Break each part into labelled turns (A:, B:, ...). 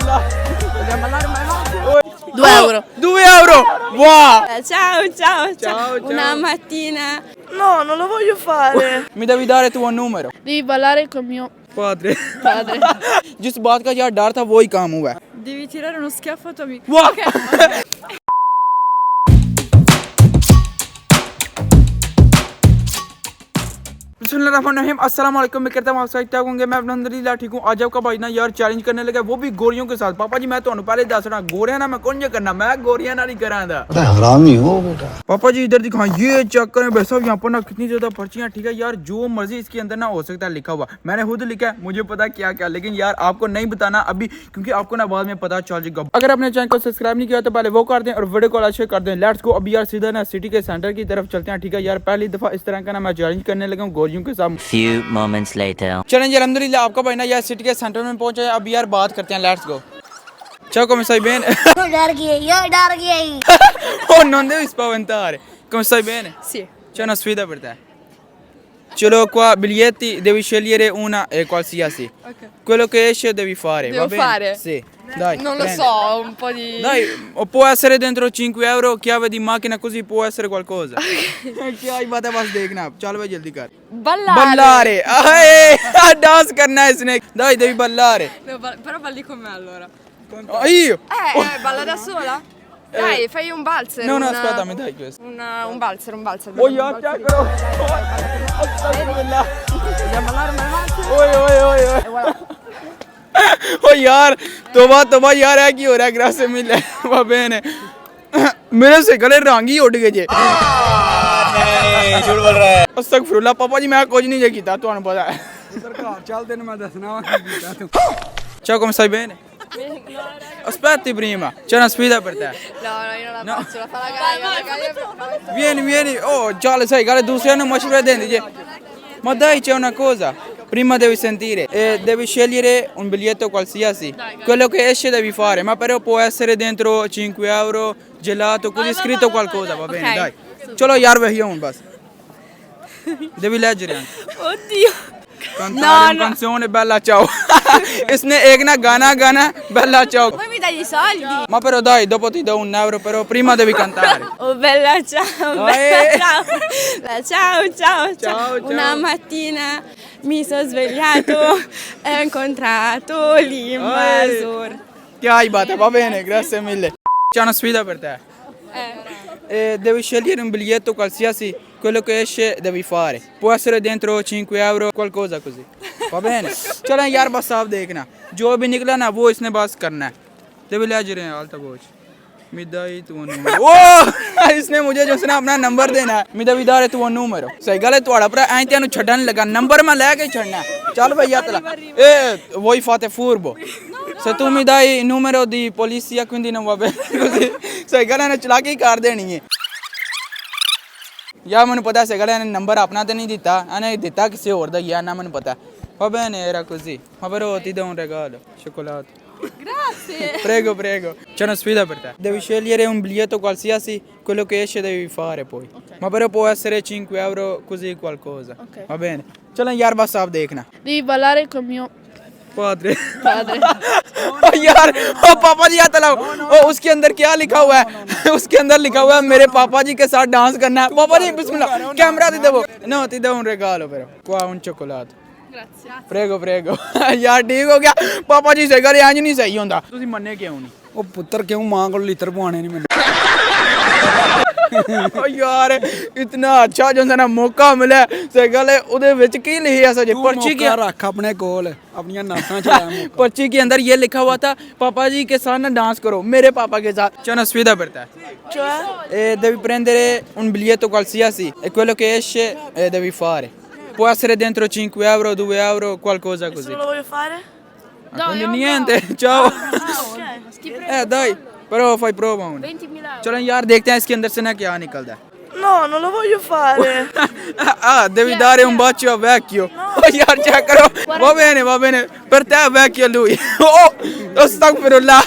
A: Vogliamo ballare mai avanti?
B: 2 euro.
C: 2 euro! Wow!
A: Ciao.
C: Una mattina.
A: No, non lo voglio fare.
C: Mi devi dare il tuo numero.
B: Devi ballare col mio
C: Padre.
B: padre.
C: जिस बात का यार डर था वही काम हुआ है.
A: Devi tirare uno schiaffo a tua amica.
C: वाह! अस्सलाम वालेकुम। मैं कहता हूँ आप सब ठीक होंगे। मैं अल्हम्दुलिल्लाह ठीक हूँ। आज आपका भाई ना यार चैलेंज करने लगा, वो भी गोरियों के साथ। पापा जी मैं तो पहले दस रहा गोरिया ना मैं कौन करना, मैं गोरिया ना नहीं करा था।
D: हरामी हो बेटा।
C: पापा जी इधर दिखाएं, ये चेक करें भाई साहब, यहाँ पर ना कितनी ज्यादा पर्चियाँ। ठीक है यार, जो मर्जी इसके अंदर ना हो सकता है लिखा हुआ। मैंने खुद लिखा है, मुझे पता क्या क्या, लेकिन यार आपको नहीं बताना अभी, क्योंकि आपको ना बाद में पता चल जाएगा। अगर आपने चैनल को सब्सक्राइब नहीं किया तो पहले वो कर दें और वीडियो को लाइक कर दें। Let's go. अभी यार सीधा ना सिटी के सेंटर की तरफ चलते हैं। ठीक है यार, पहली दफा इस तरह का ना मैं चैलेंज करने लगा हूँ गोरियों के साथ।
E: Few moments later.
C: चलें अल्हम्दुलिल्लाह आपका भाई ना यार सिटी के सेंटर में पहुंचा है। अब यार बात करते हैं, let's go. Ciao, come stai bene?
B: Io darghi.
C: Oh, non devi spaventare. Come stai bene?
A: Sì.
C: C'è una sfida per te. Ce l'ho qua, biglietti, devi scegliere una qualsiasi.
A: Ok.
C: Quello che esce devi fare,
A: Devo
C: va bene?
A: fare?
C: Sì. Dai.
A: Non lo
C: prendi.
A: so, un po' di...
C: Dai, o può essere dentro 5 euro, chiave di macchina, così può essere qualcosa. क्या ही बात है, बस देखना आप। चल भाई जल्दी कर।
A: Ballare.
C: Ballare. डांस करना है इसने। Dai, devi ballare.
A: Però balli con me allora.
C: Io.
A: Balla da sola? Dai, fai un balzer.
C: No,
A: un,
C: aspetta, mi dai questo.
A: un balzer.
C: Oh यार क्या करो?
A: Vogliamo ballare mai avanti?
C: ओए
A: E voilà.
C: ओ यार तोबा यार है की हो रहा है, ग्रास से मिले va bene मेरे से गले रंग ही उड़ गए जे।
D: नहीं झूठ बोल रहा है।
C: अस्तगफिरुल्लाह पापा जी मैं कुछ नहीं जे कीता, ਤੁਹਾਨੂੰ पता है।
D: सरकार चल तेन मैं दसना वा की कीता तू।
C: Ciao, come stai bene? Aspetti prima, c'è una sfida per te.
A: No, io non la faccio, la fa la gara.
C: Vieni. Oh, già le sai, gare दूसरे ने मशवरे देंगे जे। Ma dai, c'è una cosa. Prima devi sentire, devi scegliere un biglietto qualsiasi. Quello che esce devi fare, ma però può essere dentro 5 euro, gelato, così scritto qualcosa, va bene,
A: Ok.
C: dai. Chalo यार वही हूँ बस. Devi leggere anche.
A: Oddio.
C: Cantare una canzone bella ciao. इसने एक ना गाना bella ciao.
A: Poi mi dai i soldi.
C: Ma però dai, dopo ti do un euro, però prima devi cantare.
A: Oh bella ciao, ciao. Una mattina mi sono svegliato e ho incontrato l'invasor.
C: क्या ही बात है, va bene, grazie mille. C'è una sfida per te. Devi scegliere un biglietto qualsiasi, quello che esce devi fare. Può essere dentro 5 euro, qualcosa così. Va bene? चलो यार बस आप देखना, जो भी निकला ना वो इसने बस करना है. Devi leggere alta voce. Mi dai tuo numero. Oh! इसने मुझे जो सुना अपना नंबर देना है. Mi devi dare tuo numero. सही गल है थोड़ा पर ऐं तेन छड़न लगा, नंबर मैं लेके छड़ना है. चल भैया तला. Vuoi fate furbo. Se tu mi dai il numero di polizia quindi non va bene così. सही गल है चलाकी कर देनी है. यार मैंने पता है गल ने नंबर अपना तो नहीं दिता, इन्हें दिता किसी और दा यार ना मैंने पता. Va bene, era così. Ma però ti do un regalo, cioccolato.
A: Grazie.
C: Prego. C'è una sfida per te. Devi scegliere un biglietto qualsiasi, quello che esce devi fare poi.
A: Okay.
C: Ma però può essere 5 euro così qualcosa.
A: Ok.
C: Va bene. चलो यार बस आप देखना.
B: Devi ballare col mio
C: padre.
B: padre.
C: ओ यार, ओ पापा जी हाथ लाओ. ओ उसके अंदर क्या लिखा हुआ है? उसके अंदर लिखा हुआ है मेरे पापा जी के साथ डांस करना है. पापा जी बिस्मिल्लाह, camera ti devo. No, ti do un regalo però. Qua un cioccolato.
A: Grazie.
C: Prego. यार ठीक हो गया. पापा जी से गल इंज नहीं सही होंदा. ਤੁਸੀਂ ਮੰਨੇ ਕਿਉਂ ਨਹੀਂ?
D: ਉਹ ਪੁੱਤਰ ਕਿਉਂ ਮਾਂ ਕੋਲ ਲਿੱਤਰ ਪਵਾਣੇ ਨਹੀਂ ਮੈਨੂੰ।
C: ओ यार इतना अच्छा जो ना मौका मिला से गल ਉਹਦੇ ਵਿੱਚ ਕੀ ਲਿਖਿਆ ਸਜੇ पर्ची की
D: ਰੱਖ ਆਪਣੇ ਕੋਲ ਆਪਣੀਆਂ ਨਾਸਾਂ ਚ ਲੈ ਮੌਕਾ।
C: पर्ची के अंदर ये लिखा हुआ था पापा जी के साथ ना डांस करो मेरे पापा के साथ. c'è una sfida per te.
A: Cioè?
C: Devi prendere un biglietto qualsiasi e quello che esce devi fare. Può essere dentro 5 euro, 2 euro, qualcosa così.
A: Non lo voglio fare?
C: Quindi niente, ciao.
A: Ok.
C: Dai, però fai prova una.
A: 20.000 euro.
C: चलो यार देखते हैं इसके अंदर से ना क्या निकलता है.
A: No, non lo voglio fare.
C: Devi dare un bacio a vecchio. Oh, yaar, check karo. Va bene. Per te è vecchio lui. Oh, astaghfirullah.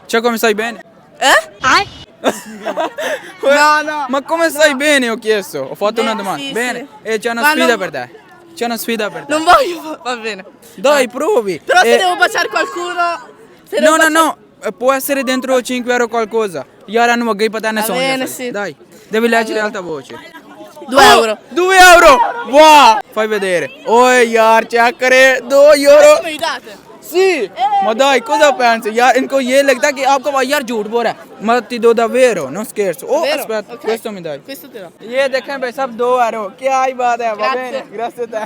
C: Ciao, come stai bene?
A: No.
C: Ma come stai bene? Ho chiesto. Ho fatto una domanda.
A: Sì,
C: Bene.
A: sì.
C: E c'è una
A: Ma
C: sfida
A: non-
C: per te. C'è una sfida per te.
A: Non voglio, va bene.
C: Dai, provi.
A: Però se devo baciare qualcuno,
C: No, no, no. Può essere dentro 5 euro qualcosa. Yara non vorrei patare
B: Va bene,
C: nessuno.
B: sì.
C: Dai, devi leggere alta voce.
B: 2 euro.
C: 2 euro! Wow! Fai vedere. Oh, यार check करे 2 euro.
B: Mi aiutate?
C: Sì, ma dai, cosa pensi? Yaar, इनको ये लगता है कि आपका भाई यार झूठ बोल रहा है. Ma ti do davvero, non scherzo. Oh,
B: Vero?
C: aspetta,
B: Ok.
C: questo mi dai.
B: Questo te lo.
C: ये देखें भाई सब 2 euro. क्या ही बात है, va
B: Grazie.
C: bene, grazie te.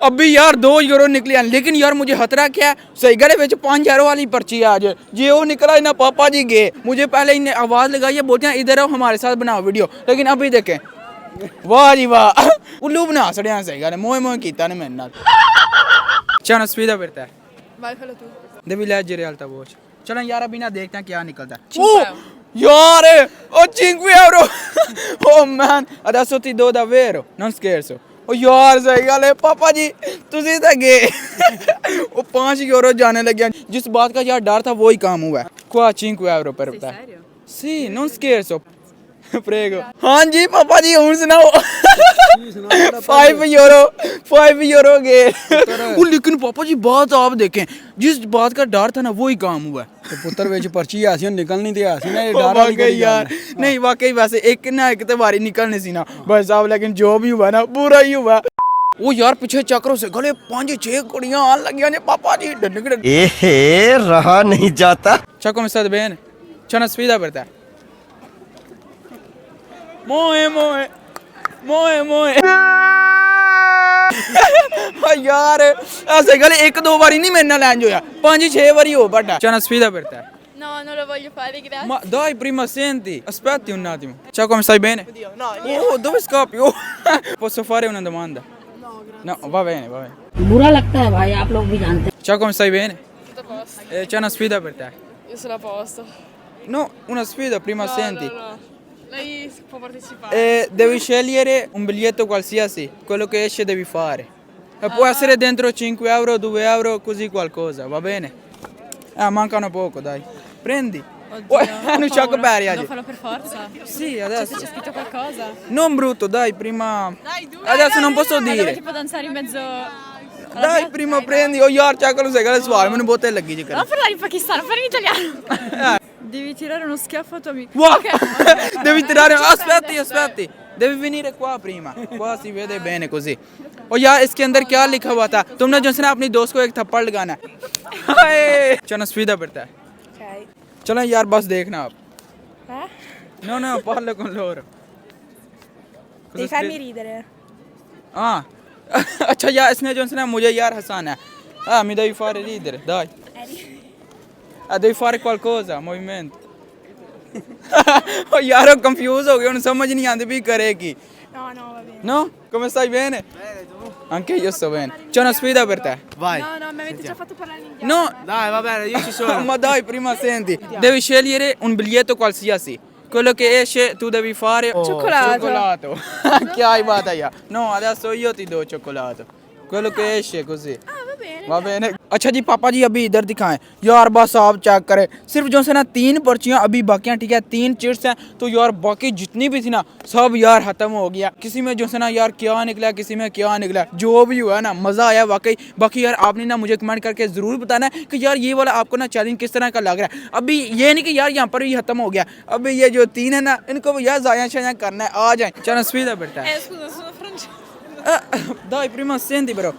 C: अभी यार 2 euro निकले हैं, लेकिन यार मुझे खतरा क्या है? सही गले ਵਿੱਚ 5 euro वाली पर्ची आ जाए. ये वो निकला इन्हें पापा जी गए. मुझे पहले इन्हें आवाज लगाई है, बोलते हैं इधर आओ हमारे साथ बनाओ वीडियो. लेकिन अभी देखें. वाह जी वाह. उल्लू बना छड़े हैं सही गल. मोए मोए कीता ने मेरे नाल. चलो स्पीड अप करता है.
A: Vai, fallo tu.
C: Devi leggere alta voce. चलो यार अभी ना देखते हैं क्या निकलता है.
B: 5 euro.
C: यार oh 5 euro. Oh man, adesso ti do davvero, non scherzo. Oh यार सही गल है पापा जी तुसी तो गए. वो 5 euro जाने लगे. जिस बात का यार डर था वो ही काम हुआ. Qua 5 euro per te.
A: Serio?
C: Sì, non scherzo. Prego. हाँ जी पापा जी हूँ सुनाओ. 5 euro 5 euro गए. वो लेकिन पापा जी बात आप देखें जिस बात का डर था ना वो ही काम हुआ.
D: ਤੇ ਪੁੱਤਰ ਵਿੱਚ ਪਰਚੀ ਆ ਸੀ ਉਹ ਨਿਕਲਣੀ ਤੇ ਆ ਸੀ ਨਾ ਇਹ
C: ओ
D: ਡਰ ਵਾਲੀ
C: वाकई यार नहीं वाकई वैसे एक ना एक तो बारी निकलने सी ना भाई साहब लेकिन जो भी हुआ ना बुरा ही हुआ. वो यार पीछे चक्रों से गले 5-6 कुड़ियां आन लगी ने पापा जी डंड
E: एहे रहा नहीं जाता
C: Ciao come state bene? C'è una sfida per te. Moe moe moe moe. यार ऐसे गले एक दो बारी नहीं मेरे नाल लैंज होया 5-6 बारी हो बड़ा. C'è una sfida per te.
A: No, non lo voglio fare, grazie.
C: Ma dai, prima senti, aspetti un attimo. Ciao, come stai bene?
B: No,
C: Oh, dove scappi? Oh. Posso fare una domanda? No, va bene, va bene.
F: बुरा लगता है भाई आप लोग भी जानते हैं
C: Ciao, come stai bene?
A: Tutto a posto.
C: C'è una sfida per te.
A: Io sono a posto.
C: No, una sfida, prima senti.
A: No. Lei può partecipare.
C: Devi scegliere un biglietto qualsiasi, quello che esce devi fare. E può essere dentro 5 euro, 2 euro, così qualcosa, va bene? Mancano poco, dai. Prendi. Oh, non c'ho capire
A: Devo
C: oggi.
A: farlo per forza.
C: Sì, adesso.
A: C'è scritto qualcosa?
C: Non brutto, dai, prima. Adesso non posso
A: Ma devo
C: dire.
A: tipo danzare in mezzo...
C: Dai, prima prendi. Oh, यार check lo sai che sbaglio, me ne botte laghi di
A: Non parlare in pakistano, parli in italiano. Devi tirare uno schiaffo a tua amica.
C: Wow. Devi tirare. Aspetti. Devi venire qua prima. Qua si vede bene così. और यार इसके अंदर क्या लिखा हुआ था तुमने जो है ना अपनी दोस्त को एक थप्पड़ लगाना है. चलो स्पीड अप करता है. चलो यार बस देखना आप. No, no, parlo con loro. Devi farmi ridere. Ah. अच्छा यार इसने जो है ना मुझे यार हंसाना है. Mi devi fare ridere, dai. Devi fare qualcosa, movimento. Oh यार confuse हो गया उन्हें समझ नहीं आती भी करे की.
A: No, va bene.
C: No? Come stai bene? Anche io sto bene. C'è una sfida per te.
D: Vai.
A: No, mi avete già fatto parlare in inglese.
C: No,
D: dai va bene io ci sono.
C: ma dai, prima senti. Devi scegliere un biglietto qualsiasi. Quello che esce tu devi fare cioccolato. Che hai बात है यार. No, adesso io ti do cioccolato. Quello che esce così. Va bene. अच्छा जी पापा जी अभी इधर दिखाएं यार बस आप चेक करें सिर्फ जो है ना 3 पर्चियां अभी बाकी हैं ठीक है 3 चिट्स हैं तो यार बाकी जितनी भी थी ना सब यार खत्म हो गया किसी में जो है ना यार क्या निकला किसी में क्या निकला जो भी हुआ ना मज़ा आया वाकई बाकी यार आपने ना मुझे कमेंट करके ज़रूर बताना है कि यार ये वाला आपको ना चैलेंज किस तरह का लग रहा है अभी ये नहीं कि यार यहाँ पर भी खत्म हो गया अभी ये जो 3 है ना इनको भी यार ज़ाया शाया करना है आ जाए चलो स्पीड बेटा
A: Scusa, sono francese.
C: Dai, prima senti però.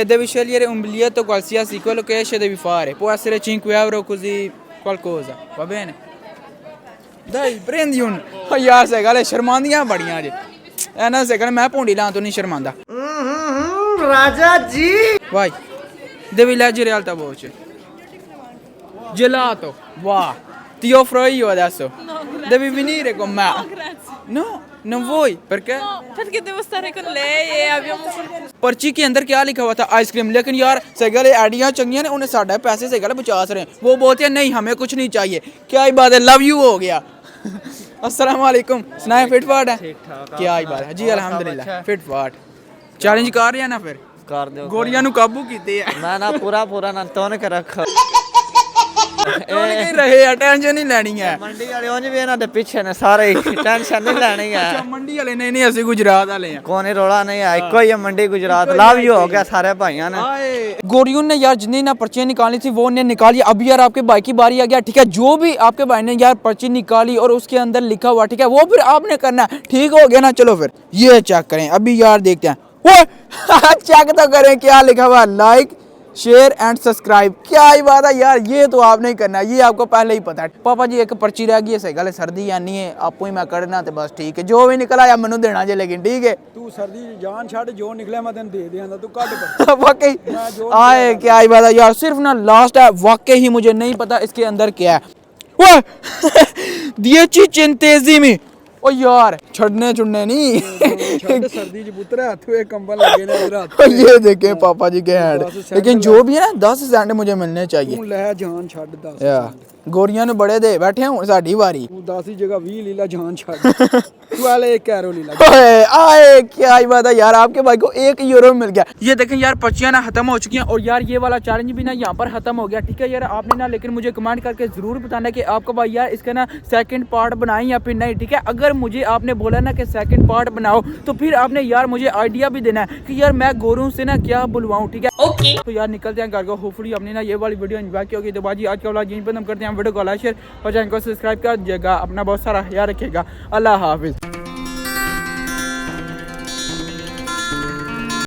C: Devi scegliere un biglietto qualsiasi, quello che esce devi fare. Può essere 5 euro così qualcosa, va bene? Dai, prendi un. Oh यार से गले शर्मांदियां बड़ियां जी. ऐ ना से गले मैं भोंडी लां तो नहीं शर्मांदा.
E: राजा जी
C: Vai. Devi leggere alta voce. Gelato. Wow. Ti offro io adesso. Devi venire con me.
A: No, grazie.
C: No, non vuoi? Perché?
A: No, perché devo stare con lei e abbiamo...
C: पर्ची के अंदर क्या लिखा हुआ था आइसक्रीम लेकिन यार सगले आइडिया चंगियां ने उन्हें साढ़े पैसे से गले बचा रहे हैं वो बोलते हैं नहीं हमें कुछ नहीं चाहिए क्या ही बात है लव यू हो गया अस्सलाम वालेकुम सुनाए फिट फाट है क्या ही बात है जी अल्हम्दुलिल्लाह फिट फाट चैलेंज कर रहे हैं ना फिर
G: कर दो
C: गोरियां नु काबू कीते है
G: मैं ना पूरा ना तोन के रख
C: कौन नहीं रहे, टेंशन नहीं लेनी है।
G: मंडी वाले उंज भी इन्हां दे पीछे ने सारे, टेंशन नहीं लेनी है।
C: अच्छा मंडी वाले नहीं असि गुजरात वाले हैं।
G: कोई रोला नहीं है, इको ही है मंडी गुजरात। लाभ ही हो गया सारे भाइयों ने।
C: गोरियों ने यार जितनी ना पर्चियां निकाली थी वो ने निकाली। अभी यार आपके भाई की बारी आ गया, ठीक है। जो भी आपके भाई ने यार पर्ची निकाली और उसके अंदर लिखा हुआ, ठीक है, वो फिर आपने करना है, ठीक हो गया ना। चलो फिर ये चेक करें अभी यार, देखते हैं वो चेक तो करें क्या लिखा हुआ, लाइक शेयर एंड सब्सक्राइब। क्या ही बात है यार, ये तो आपने ही करना है, ये आपको पहले ही पता है। पापा जी एक पर्ची रह गई है, सही गल है, सर्दी आनी है, आपको ही मैं करना तो बस ठीक है। जो भी निकला या मैनू देना जे, लेकिन ठीक है।
D: तू सर्दी दी जान छड़, जो निकले मैं तेन दे देंदा, तू कट
C: वाकई आए क्या ही बात है यार, सिर्फ ना लास्ट है, वाकई ही मुझे नहीं पता इसके अंदर क्या है। वो दिए चीज तेजी में, ओ यार छड़ने छुड़ने नहीं
D: सर्दी च पुत्र हाथ में कंबल लगे ने रात।
C: ये देखे पापा जी के हैंड, लेकिन जो भी है ना 10 सेंट मुझे मिलने चाहिए।
D: तू ले जान छड़ 10
C: या गोरियां ने बड़े दे बैठे हूं, साडी बारी।
D: तू 10 की जगह 20 लीला जान छड़। तू वाले 1 कैरो लीला।
C: ओए आए क्या ही बात है यार, आपके भाई को 1 यूरो मिल गया। ये देखें यार पर्चियां ना खत्म हो चुकी हैं और यार ये वाला चैलेंज भी ना यहाँ पर खत्म हो गया, ठीक है यार। आपने ना लेकिन मुझे कमेंट करके जरूर बताना कि आपका भाई यार इसका ना सेकंड पार्ट बनाए या फिर नहीं, ठीक है। अगर मुझे आपने बोला ना कि सेकंड पार्ट बनाओ तो फिर आपने यार मुझे आइडिया भी देना है कि यार मैं गोरों से ना क्या बुलवाऊं, ठीक है। ओके तो यार निकलते हैं घर को। होपफुली आपने ना ये वाली वीडियो एंजॉय की होगी। तो बाजी आज का व्लॉग यहीं पर हम करते हैं। वीडियो को लाइक शेयर और चैनल को सब्सक्राइब कर दीजिएगा। अपना बहुत सारा ख्याल रखिएगा। अल्लाह हाफिज़।